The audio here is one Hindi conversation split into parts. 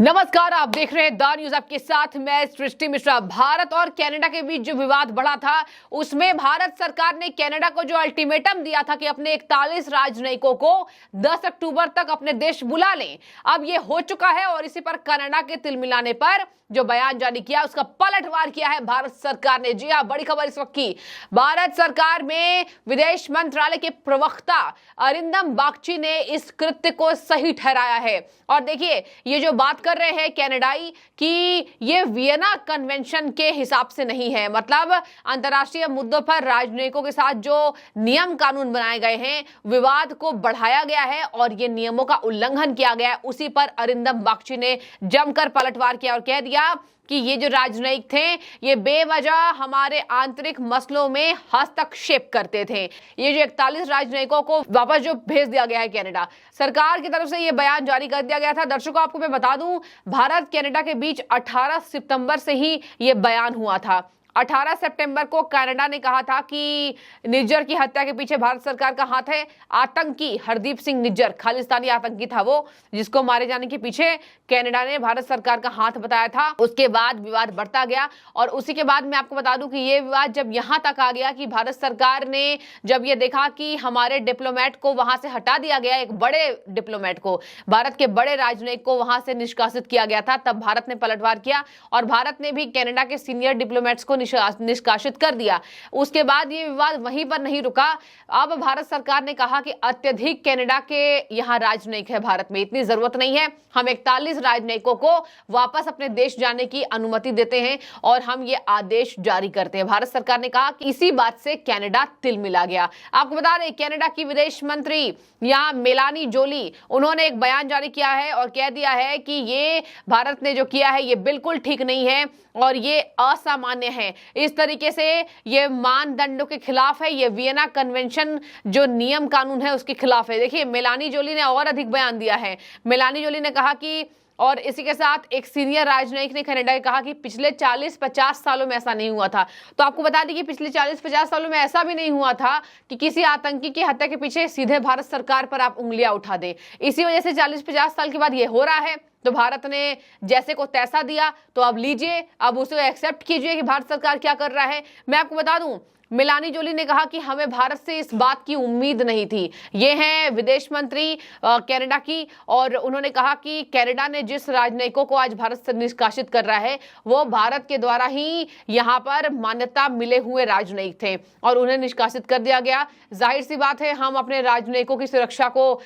नमस्कार, आप देख रहे हैं द न्यूज। आपके साथ मैं सृष्टि मिश्रा। भारत और कनाडा के बीच जो विवाद बढ़ा था उसमें भारत सरकार ने कनाडा को जो अल्टीमेटम दिया था कि अपने 41 राजनयिकों को 10 अक्टूबर तक अपने देश बुला लें, अब ये हो चुका है और इसी पर कनाडा के तिलमिलाने पर जो बयान जारी किया उसका पलटवार किया है भारत सरकार ने। जी हां, बड़ी खबर इस वक्त की। भारत सरकार में विदेश मंत्रालय के प्रवक्ता अरिंदम बागची ने इस कृत्य को सही ठहराया है। और देखिए, ये जो बात कर रहे हैं कनाडाई कि ये वियना कन्वेंशन के हिसाब से नहीं है, मतलब अंतर्राष्ट्रीय मुद्दों पर राजनयिकों के साथ जो नियम कानून बनाए गए हैं, विवाद को बढ़ाया गया है और ये नियमों का उल्लंघन किया गया है। उसी पर अरिंदम बागची ने जमकर पलटवार किया और कह दिया कि ये जो राजनयिक थे ये बेवजह हमारे आंतरिक मसलों में हस्तक्षेप करते थे। ये जो 41 राजनयिकों को वापस जो भेज दिया गया है कनाडा सरकार की तरफ से, ये बयान जारी कर दिया गया था। दर्शकों, आपको मैं बता दूं, भारत कनाडा के बीच 18 सितंबर से ही ये बयान हुआ था। 18 सितंबर को कनाडा ने कहा था कि निज्जर की हत्या के पीछे भारत सरकार का हाथ है। आतंकी हरदीप सिंह निज्जर खालिस्तानी आतंकी था वो, जिसको मारे जाने के पीछे कनाडा ने भारत सरकार का हाथ बताया था। उसके बाद विवाद बढ़ता गया और उसी के बाद मैं आपको बता दूं कि ये विवाद जब यहां तक आ गया कि भारत सरकार ने जब ये देखा कि हमारे डिप्लोमेट को वहां से हटा दिया गया, एक बड़े डिप्लोमेट को, भारत के बड़े राजनयिक को वहां से निष्कासित किया गया था, तब भारत ने पलटवार किया और भारत ने भी कनाडा के सीनियर डिप्लोमेट्स को निष्कासित कर दिया। उसके बाद ये विवाद वहीं पर नहीं रुका। अब भारत सरकार ने कहा कि अत्यधिक कनाडा के यहां राजनयिक है, भारत में इतनी जरूरत नहीं है, हम 41 राजनयिकों को वापस अपने देश जाने की अनुमति देते हैं और हम ये आदेश जारी करते हैं। भारत सरकार ने कहा कि इसी बात से कनाडा तिलमिला गया। आपको बता दें, कनाडा की विदेश मंत्री यहां मेलानी जोली, उन्होंने एक बयान जारी किया है और कह दिया है कि ये भारत ने जो किया है ये बिल्कुल ठीक नहीं है और ये असामान्य है। इस तरीके से ये मानदंडों के खिलाफ है, ये वियना कन्वेंशन जो नियम कानून है उसके खिलाफ है। देखिए, मेलानी जोली ने और अधिक बयान दिया है। मेलानी जोली ने कहा कि, और इसी के साथ एक सीनियर राजनयिक ने कनाडा में कहा कि पिछले 40-50 सालों में ऐसा नहीं हुआ था। तो आपको बता दें कि पिछले 40-50 सालों में ऐसा भी नहीं हुआ था कि किसी आतंकी की हत्या के पीछे सीधे भारत सरकार पर आप उंगलियां उठा दें। इसी वजह से 40-50 साल के बाद ये हो रहा है। तो भारत ने जैसे को तैसा दिया, तो अब लीजिए, अब उसे एक्सेप्ट कीजिए कि भारत सरकार क्या कर रहा है। मैं आपको बता दूं, मेलानी जोली ने कहा कि हमें भारत से इस बात की उम्मीद नहीं थी। ये हैं विदेश मंत्री कनाडा की, और उन्होंने कहा कि कनाडा ने जिस राजनयिकों को आज भारत से निष्कासित कर रहा है वो भारत के द्वारा ही यहाँ पर मान्यता मिले हुए राजनयिक थे और उन्हें निष्कासित कर दिया गया। जाहिर सी बात है, हम अपने राजनयिकों की सुरक्षा को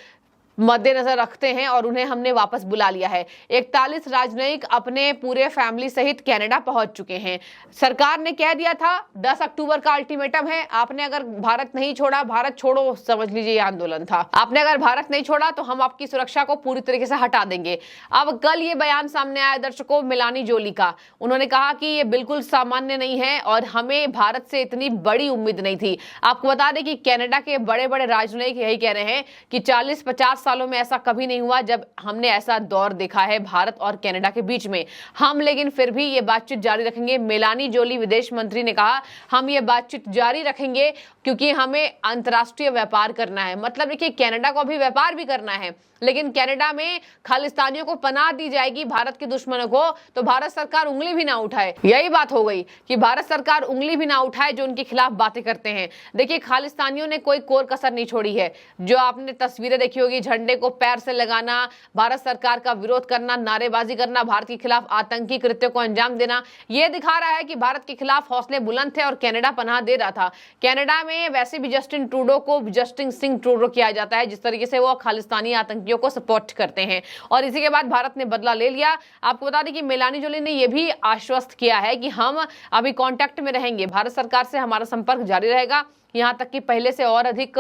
मद्देनजर रखते हैं और उन्हें हमने वापस बुला लिया है। 41 राजनयिक अपने पूरे फैमिली सहित कनाडा पहुंच चुके हैं। सरकार ने कह दिया था 10 अक्टूबर का अल्टीमेटम है, आपने अगर भारत नहीं छोड़ा, भारत छोड़ो समझ लीजिए ये आंदोलन था, आपने अगर भारत नहीं छोड़ा तो हम आपकी सुरक्षा को पूरी तरीके से हटा देंगे। अब कल ये बयान सामने आया दर्शकों मेलानी जोली का। उन्होंने कहा कि ये बिल्कुल सामान्य नहीं है और हमें भारत से इतनी बड़ी उम्मीद नहीं थी। आपको बता दें कि कनाडा के बड़े बड़े राजनयिक यही कह रहे हैं कि 40-50 सालों में ऐसा कभी नहीं हुआ जब हमने ऐसा दौर देखा है भारत और कनाडा के बीच में। हम लेकिन फिर भी ये बातचीत जारी रखेंगे। मेलानी जोली विदेश मंत्री ने कहा, हम ये बातचीत जारी रखेंगे क्योंकि हमें अंतर्राष्ट्रीय व्यापार करना है। मतलब देखिए, कनाडा को अभी व्यापार भी करना है, लेकिन कनाडा में खालिस्तानियों को पनाह दी जाएगी, भारत के दुश्मनों को, तो भारत सरकार उंगली भी ना उठाए। यही बात हो गई कि भारत सरकार उंगली भी ना उठाए जो उनके खिलाफ बातें करते हैं। देखिए, खालिस्तानियों ने कोई कोर कसर नहीं छोड़ी है। जो आपने तस्वीरें देखी होगी, झंडे को पैर से लगाना, भारत सरकार का विरोध करना, नारेबाजी करना, भारत के खिलाफ आतंकी कृत्यों को अंजाम देना, यह दिखा रहा है कि भारत के खिलाफ हौसले बुलंद थे और कनाडा पनाह दे रहा था। कनाडा में वैसे भी जस्टिन ट्रूडो को जस्टिन सिंह ट्रूडो किया जाता है, जिस तरीके से वो खालिस्तानी आतंकियों को सपोर्ट करते हैं, और इसी के बाद भारत ने बदला ले लिया। आपको बता दें कि मेलानी जोली ने यह भी आश्वस्त किया है कि हम अभी कांटेक्ट में रहेंगे, भारत सरकार से हमारा संपर्क जारी रहेगा, यहां तक कि पहले से और अधिक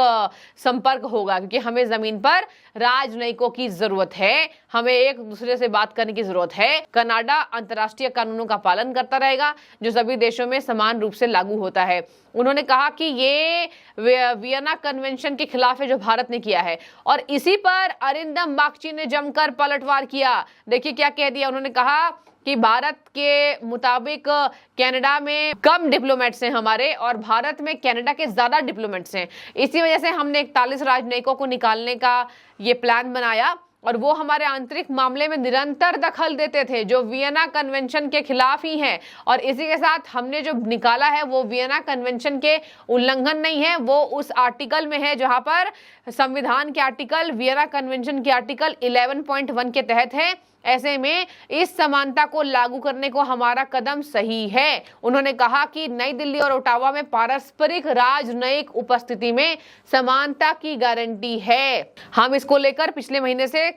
संपर्क होगा, क्योंकि हमें जमीन पर राजनयिकों की जरूरत है, हमें एक दूसरे से बात करने की जरूरत है। कनाडा अंतर्राष्ट्रीय कानूनों का पालन करता रहेगा जो सभी देशों में समान रूप से लागू होता है। उन्होंने कहा कि ये वियना कन्वेंशन के खिलाफ है जो भारत ने किया है, और इसी पर अरिंदम बागची ने जमकर पलटवार किया। देखिए क्या कह दिया उन्होंने। कहा कि भारत के मुताबिक कनाडा में कम डिप्लोमेट्स हैं हमारे और भारत में कनाडा के ज्यादा डिप्लोमेट्स हैं, इसी वजह से हमने 41 राजनयिकों को निकालने का ये प्लान बनाया और वो हमारे आंतरिक मामले में निरंतर दखल देते थे, जो वियना कन्वेंशन के खिलाफ ही हैं। और इसी के साथ हमने जो निकाला है वो वियना कन्वेंशन के उल्लंघन नहीं है, वो उस आर्टिकल में है जहां पर संविधान के आर्टिकल, वियना कन्वेंशन के आर्टिकल 11.1 के तहत है। ऐसे में इस समानता को लागू करने को हमारा कदम सही है। उन्होंने कहा कि नई दिल्ली और ओटावा में पारस्परिक राजनयिक उपस्थिति में समानता की गारंटी है। हम इसको लेकर पिछले महीने से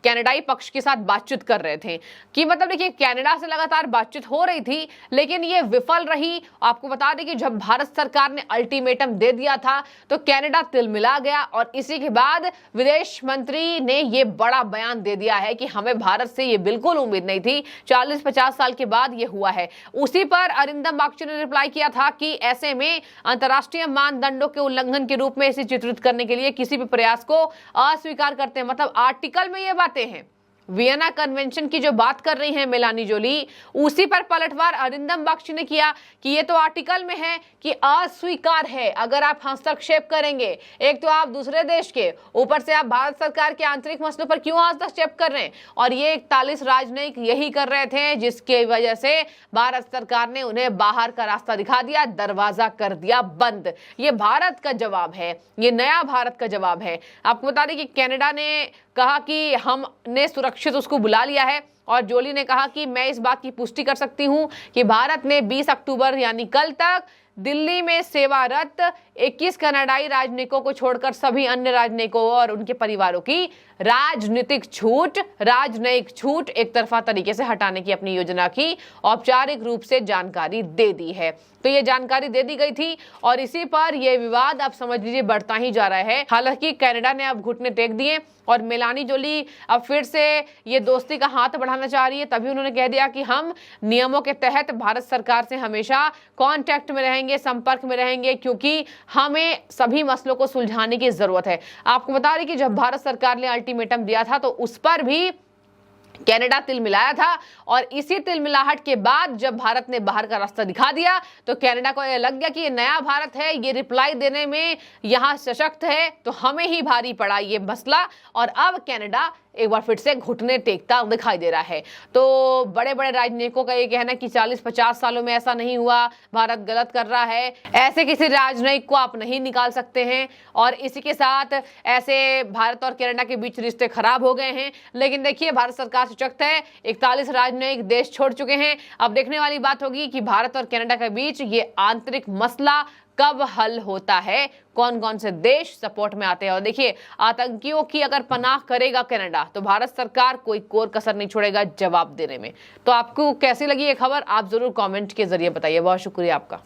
कनाडाई पक्ष के साथ बातचीत कर रहे थे कि मतलब देखिए, कनाडा से लगातार बातचीत हो रही थी लेकिन ये विफल रही। आपको बता दें कि जब भारत सरकार ने अल्टीमेटम दे दिया था तो कनाडा तिलमिला गया और इसी के बाद विदेश मंत्री ने ये बड़ा बयान दे दिया है कि हमें भारत से ये बिल्कुल उम्मीद नहीं थी, 40-50 साल के बाद ये हुआ है। उसी पर अरिंदम बागची ने रिप्लाई किया था कि ऐसे में अंतर्राष्ट्रीय मानदंडों के उल्लंघन के रूप में इसे चित्रित करने के लिए किसी भी प्रयास को अस्वीकार करते हैं। मतलब आर्टिकल में ये बातें हैं, वियना कन्वेंशन की जो बात कर रही है मेलानी जोली, उसी पर पलटवार अरिंदम बागची ने किया कि ये तो आर्टिकल में है कि अस्वीकार है। अगर आप हस्तक्षेप करेंगे, एक तो आप दूसरे देश के, ऊपर से आप भारत सरकार के आंतरिक मसलों पर क्यों हस्तक्षेप कर रहे हैं? और ये 41 राजनयिक यही कर रहे थे, जिसकी वजह से भारत सरकार ने उन्हें बाहर का रास्ता दिखा दिया, दरवाजा कर दिया बंद। ये भारत का जवाब है, ये नया भारत का जवाब है। आपको बता दें कि कनाडा ने कहा कि हमने सुरक्षित उसको बुला लिया है और जोली ने कहा कि मैं इस बात की पुष्टि कर सकती हूं कि भारत ने 20 अक्टूबर यानी कल तक दिल्ली में सेवारत 21 कनाडाई राजनयिकों को छोड़कर सभी अन्य राजनयिकों और उनके परिवारों की राजनीतिक छूट एक तरफा तरीके से हटाने की अपनी योजना की औपचारिक रूप से जानकारी दे दी है। तो ये जानकारी दे दी गई थी और इसी पर यह विवाद अब समझ लीजिए बढ़ता ही जा रहा है। हालांकि कनाडा ने अब घुटने टेक दिए और मेलानी जोली अब फिर से ये दोस्ती का हाथ बढ़ाना चाह रही है। तभी उन्होंने कह दिया कि हम नियमों के तहत भारत सरकार से हमेशा कांटेक्ट में रहेंगे, संपर्क में रहेंगे, क्योंकि हमें सभी मसलों को सुलझाने की जरूरत है। आपको बता रही कि जब भारत सरकार ने अल्टीमेटम दिया था तो उस पर भी कनाडा तिलमिलाया था और इसी तिलमिलाहट के बाद जब भारत ने बाहर का रास्ता दिखा दिया तो कनाडा को यह लग गया कि ये नया भारत है, ये रिप्लाई देने में यहाँ सशक्त है, तो हमें ही भारी पड़ा ये मसला। और अब कनाडा एक बार फिर से घुटने टेकता दिखाई दे रहा है। तो बड़े बड़े राजनयिकों का ये कहना है कि 40-50 सालों में ऐसा नहीं हुआ, भारत गलत कर रहा है, ऐसे किसी राजनयिक को आप नहीं निकाल सकते हैं। और इसी के साथ ऐसे भारत और कनाडा के बीच रिश्ते खराब हो गए हैं। लेकिन देखिए, भारत सरकार सशक्त है, 41 राजनयिक देश छोड़ चुके हैं। अब देखने वाली बात होगी कि भारत और कनाडा के बीच ये आंतरिक मसला कब हल होता है, कौन कौन से देश सपोर्ट में आते हैं। और देखिए, आतंकियों की अगर पनाह करेगा कनाडा तो भारत सरकार कोई कोर कसर नहीं छोड़ेगा जवाब देने में। तो आपको कैसी लगी ये खबर, आप जरूर कमेंट के जरिए बताइए। बहुत शुक्रिया आपका।